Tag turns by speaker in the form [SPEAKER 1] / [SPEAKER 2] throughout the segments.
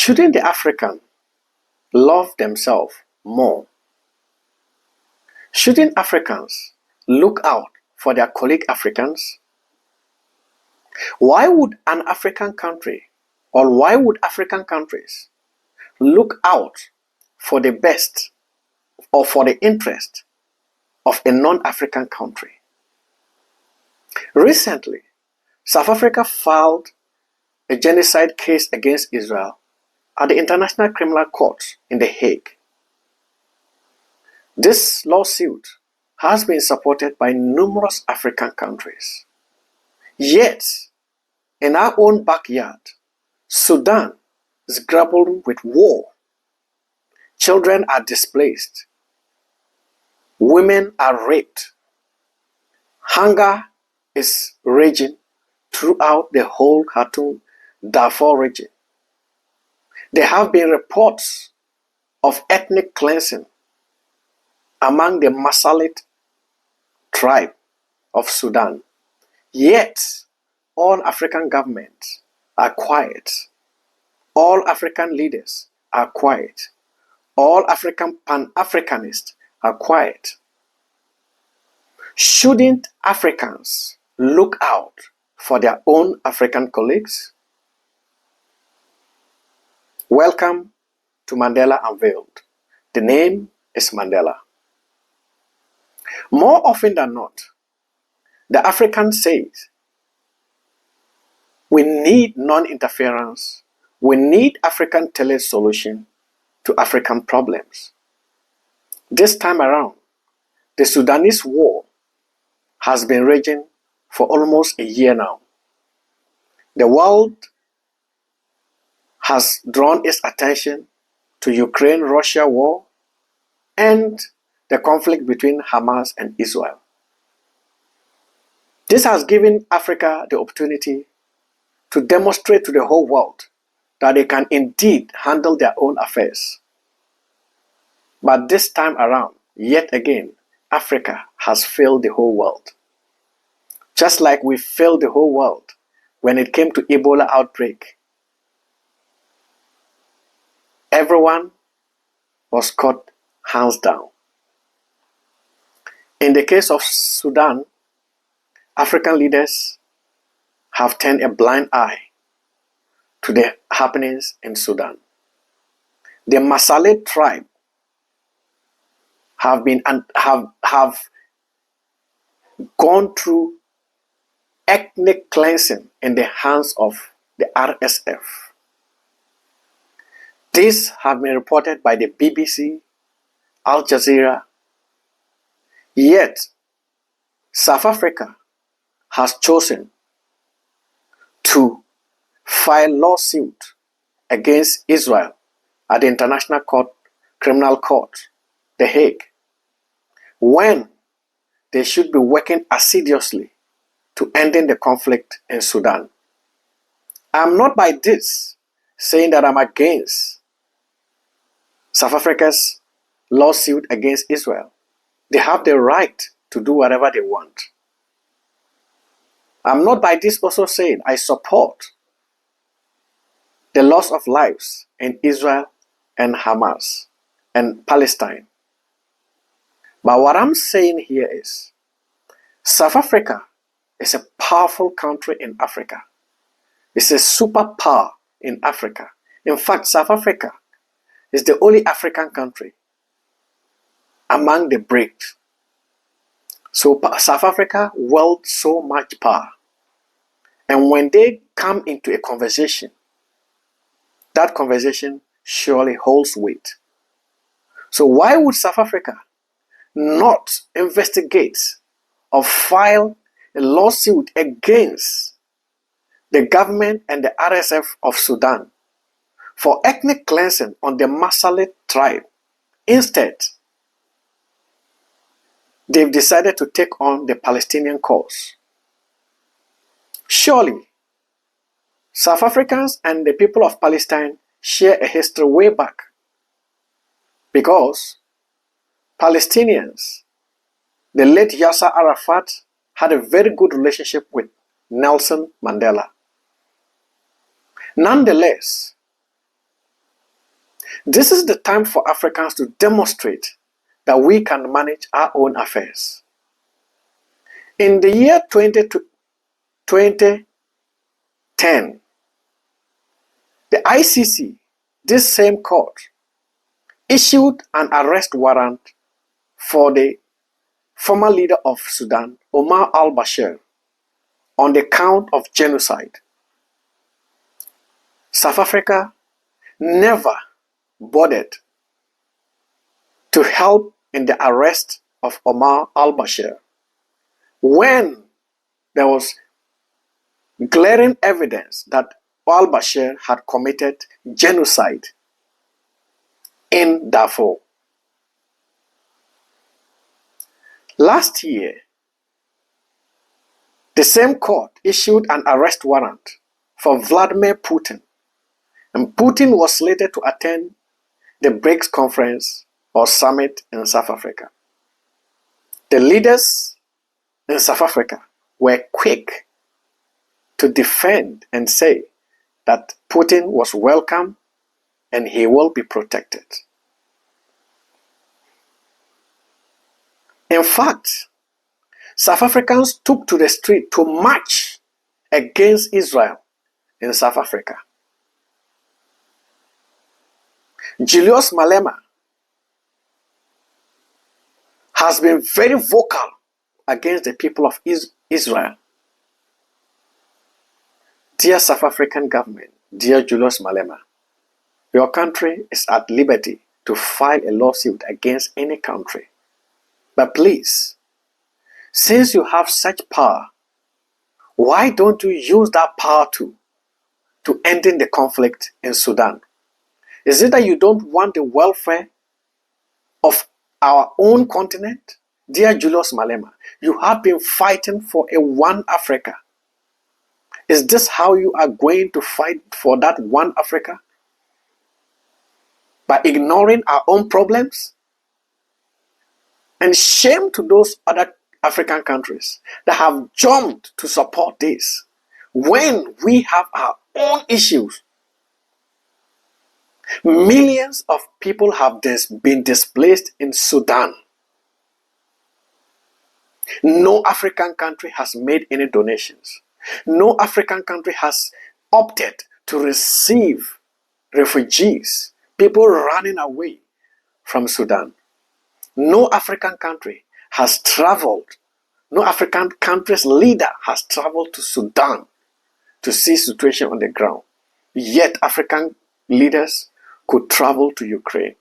[SPEAKER 1] Shouldn't the African love themselves more? Shouldn't Africans look out for their colleague Africans? Why would an African country, or why would African countries look out for the best or for the interest of a non-African country? Recently, South Africa filed a genocide case against Israel at the International Criminal Court in The Hague. This lawsuit has been supported by numerous African countries. Yet, in our own backyard, Sudan is grappling with war. Children are displaced. Women are raped. Hunger is raging throughout the whole Khartoum, Darfur region. There have been reports of ethnic cleansing among the Masalit tribe of Sudan. Yet, all African governments are quiet. All African leaders are quiet. All African Pan-Africanists are quiet. Shouldn't Africans look out for their own African colleagues? Welcome to Mandela Unveiled. The name is Mandela. More often than not, the African says, we need non-interference. We need African tailored solution to African problems. This time around, the Sudanese war has been raging for almost a year now. The world has drawn its attention to Ukraine-Russia war and the conflict between Hamas and Israel. This has given Africa the opportunity to demonstrate to the whole world that they can indeed handle their own affairs. But this time around, yet again, Africa has failed the whole world. Just like we failed the whole world when it came to Ebola outbreak. Everyone was caught hands down. In the case of Sudan, African leaders have turned a blind eye to the happenings in Sudan. The Masalit tribe have gone through ethnic cleansing in the hands of the RSF. These have been reported by the BBC, Al Jazeera. Yet, South Africa has chosen to file lawsuit against Israel at the International Criminal Court, The Hague, when they should be working assiduously to ending the conflict in Sudan. I'm not by this saying that I'm against South Africa's lawsuit against Israel. They have the right to do whatever they want. I'm not by this also saying I support the loss of lives in Israel and Hamas and Palestine. But what I'm saying here is South Africa is a powerful country in Africa. It's a superpower in Africa. In fact, South Africa is the only African country among the BRICS. So South Africa wields so much power. And when they come into a conversation, that conversation surely holds weight. So why would South Africa not investigate or file a lawsuit against the government and the RSF of Sudan for ethnic cleansing on the Masalit tribe? Instead, they've decided to take on the Palestinian cause. Surely, South Africans and the people of Palestine share a history way back, because Palestinians, the late Yasser Arafat, had a very good relationship with Nelson Mandela. Nonetheless, This is the time for Africans to demonstrate that we can manage our own affairs. In the year 2010, the ICC, this same court, issued an arrest warrant for the former leader of Sudan, Omar al-Bashir, on the count of genocide. South Africa never bothered to help in the arrest of Omar al-Bashir when there was glaring evidence that al-Bashir had committed genocide in Darfur. Last year, the same court issued an arrest warrant for Vladimir Putin, and Putin was slated to attend the BRICS conference or summit in South Africa. The leaders in South Africa were quick to defend and say that Putin was welcome and he will be protected. In fact, South Africans took to the street to march against Israel in South Africa. Julius Malema has been very vocal against the people of Israel. Dear South African government, dear Julius Malema, your country is at liberty to file a lawsuit against any country. But please, since you have such power, why don't you use that power to ending the conflict in Sudan? Is it that you don't want the welfare of our own continent? Dear Julius Malema, you have been fighting for a one Africa. Is this how you are going to fight for that one Africa? By ignoring our own problems? And shame to those other African countries that have jumped to support this when we have our own issues. Millions of people have been displaced in Sudan. No African country has made any donations. No African country has opted to receive refugees, people running away from Sudan. No African country has traveled, no African country's leader has traveled to Sudan to see the situation on the ground. Yet African leaders could travel to Ukraine.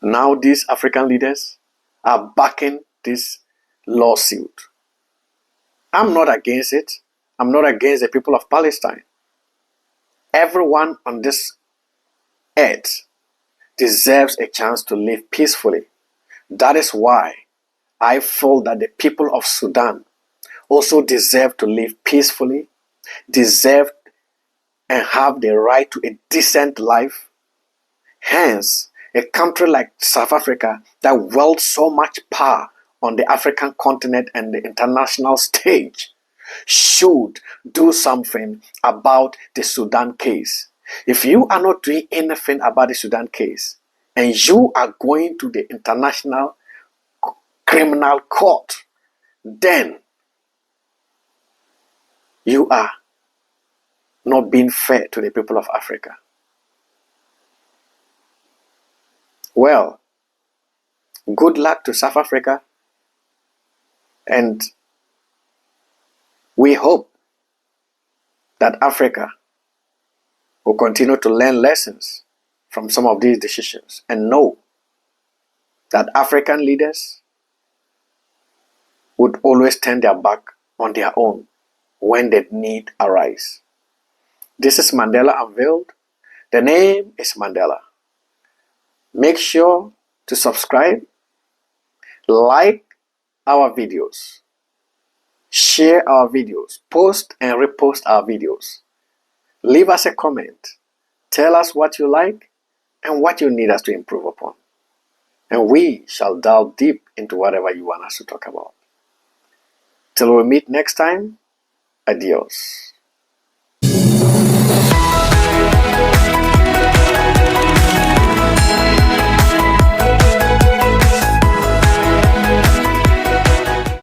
[SPEAKER 1] Now these African leaders are backing this lawsuit. I'm not against it. I'm not against the people of Palestine. Everyone on this earth deserves a chance to live peacefully. That is why I feel that the people of Sudan also deserve to live peacefully, deserve and have the right to a decent life. Hence, a country like South Africa that wields so much power on the African continent and the international stage should do something about the Sudan case. If you are not doing anything about the Sudan case and you are going to the International Criminal Court, then you are not being fair to the people of Africa. Well, good luck to South Africa, and we hope that Africa will continue to learn lessons from some of these decisions and know that African leaders would always turn their back on their own when the need arises. This is Mandela Unveiled. The name is Mandela. Make sure to subscribe, like our videos, share our videos, post and repost our videos. Leave us a comment. Tell us what you like and what you need us to improve upon. And we shall delve deep into whatever you want us to talk about. Till we meet next time, adios.